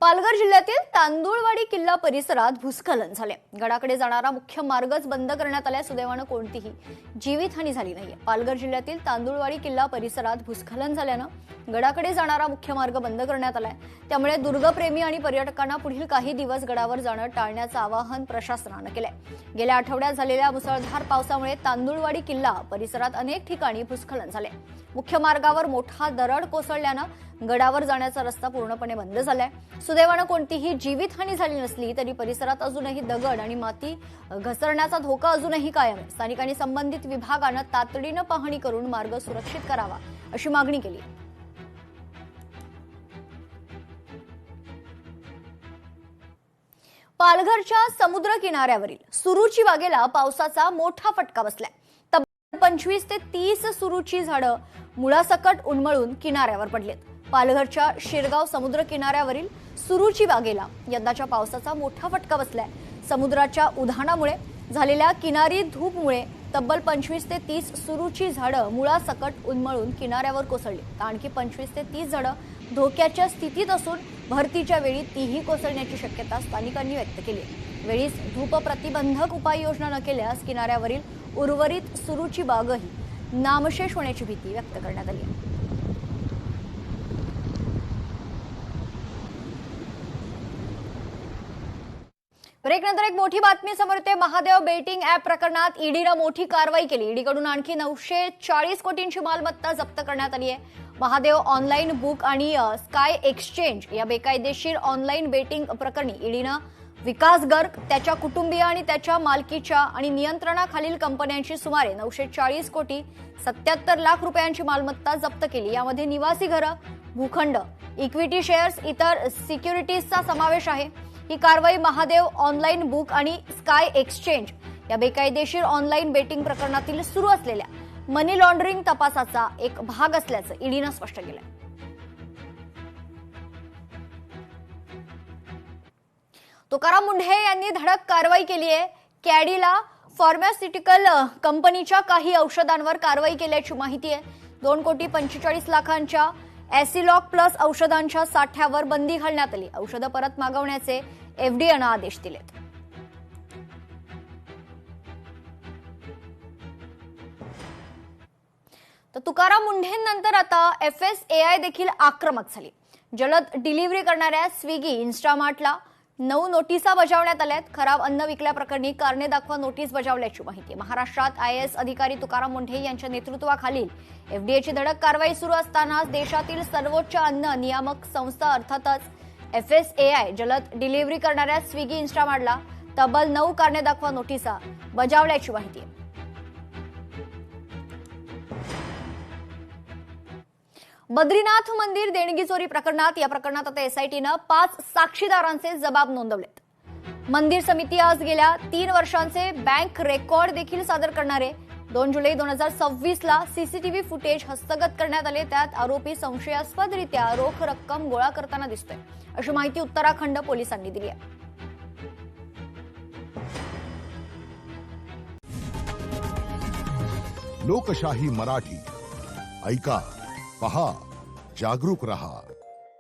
पालघर जिल्ह्यातील तांदुळवाडी किल्ला परिसरात भूस्खलन झाले। गडाकडे जाणारा मुख्य मार्गच बंद करण्यात आला। सुदैवाने कोणतीही जीवितहानी झाली नाहीये। पालघर जिल्ह्यातील तांदुळवाडी किल्ला परिसरात भूस्खलन झाल्यानं गडाकडे जाणारा मुख्य मार्ग बंद करण्यात आलाय। त्यामुळे दुर्गप्रेमी आणि पर्यटकांना पुढील काही दिवस गडावर जाणं टाळण्याचं आवाहन प्रशासनानं केलंय। गेल्या आठवड्यात झालेल्या मुसळधार पावसामुळे तांदुळवाडी किल्ला परिसरात अनेक ठिकाणी भूस्खलन झाले। मुख्य मार्गावर मोठा दरड कोसळल्यानं गडावर जाण्याचा रस्ता पूर्णपणे बंद झालाय। सुदैवाने कोणतीही जीवितहानी झाली नसली तरी परिसरात अजूनही दगड आणि माती घसरण्याचा धोका अजूनही कायम आहे। स्थानिकांनी संबंधित विभागानं तातडीनं पाहणी करून मार्ग सुरक्षित करावा अशी मागणी केली। पालघरच्या समुद्र किनाऱ्यावरील सुरूची बागेला पावसाचा मोठा फटका बसलाय। तब्बल 25 ते 30 सुरूची झाडं मुळासकट उन्मळून किनाऱ्यावर पडलेत। पालघरच्या शिरगाव समुद्र किनाऱ्यावरील सुरूची बागेला यंदाच्या पावसाचा मोठा फटका बसलाय। समुद्राच्या उधाणामुळे झालेल्या किनारी धूपमुळे तब्बल 25 ते 30 सुरूची झाडं मुळासकट उन्मळून किनाऱ्यावर कोसळली। आणखी 25 ते 30 झाडं धोक्याच्या स्थितीत असून भरतीच्या वेळी तीही कोसळण्याची शक्यता स्थानिकांनी व्यक्त केली। वेळीच धूप प्रतिबंधक उपाययोजना न केल्यास किनाऱ्यावरील उर्वरित सुरूची बागही नामशेष होण्याची भीती व्यक्त करण्यात आली आहे। ब्रेकनंतर एक मोठी बातमी समोर येते। महादेव बेटिंग ॲप प्रकरणात ईडीनं मोठी कारवाई केली। ईडीकडून आणखी 940 कोटींची मालमत्ता जप्त करण्यात आली आहे। महादेव ऑनलाईन बुक आणि स्काय एक्सचेंज या बेकायदेशीर ऑनलाईन बेटिंग प्रकरणी ईडीनं विकास गर्ग, त्याच्या कुटुंबीय आणि त्याच्या मालकीच्या आणि नियंत्रणाखालील कंपन्यांची सुमारे 940 कोटी 77 लाख रुपयांची मालमत्ता जप्त केली। यामध्ये निवासी घरं, भूखंड, इक्विटी शेअर्स, इतर सिक्युरिटीजचा समावेश आहे। ही कारवाई महादेव ऑनलाईन बुक आणि स्काय एक्सचेंज या बेकायदेशीर ऑनलाईन बेटिंग प्रकरणातील सुरू असलेल्या मनी लॉन्ड्रिंग तपासाचा एक भाग असल्याचं ईडीनं स्पष्ट केलंय। तुकाराम मुंढे यांनी धडक कारवाई केली आहे। कॅडीला फार्मास्युटिकल कंपनीच्या काही औषधांवर कारवाई केल्याची माहिती आहे। 2 कोटी 45 लाखांच्या ॲसिलॉक प्लस औषधांच्या साठ्यावर बंदी घालण्यात आली। औषधं परत मागवण्याचे एफडीएनं आदेश दिलेत। तर तुकाराम मुंढेंनंतर आता FSAI देखील आक्रमक झाली। जलद डिलिव्हरी करणाऱ्या स्विगी, इन्स्टामार्टला 9 नोटिसा बजावण्यात आल्यात। खराब अन्न विकल्याप्रकरणी कारणे दाखवा नोटीस बजावल्याची माहिती आहे। महाराष्ट्रात IAS अधिकारी तुकाराम मुंढे यांच्या नेतृत्वाखालील एफडीएची धडक कारवाई सुरू असतानाच देशातील सर्वोच्च अन्न नियामक संस्था अर्थातच FSAI जलद डिलिव्हरी करणाऱ्या स्विगी, इन्स्टामार्टला तब्बल 9 कारणे दाखवा नोटिसा बजावल्याची माहिती आहे। बद्रीनाथ मंदिर देणगी चोरी प्रकरणात आता एसआयटीनं 5 साक्षीदारांचे जबाब नोंदवलेत। मंदिर समिती आज गेल्या 3 वर्षांचे बँक रेकॉर्ड देखील सादर करणार आहे। 2 जुलै 2026 ला सीसीटीव्ही फुटेज हस्तगत करण्यात आले। त्यात आरोपी संशयास्पदरित्या रोख रक्कम गोळा करताना दिसतोय अशी माहिती उत्तराखंड पोलिसांनी दिली आहे। लोकशाही मराठी ऐका, पहा, जागरूक रहा।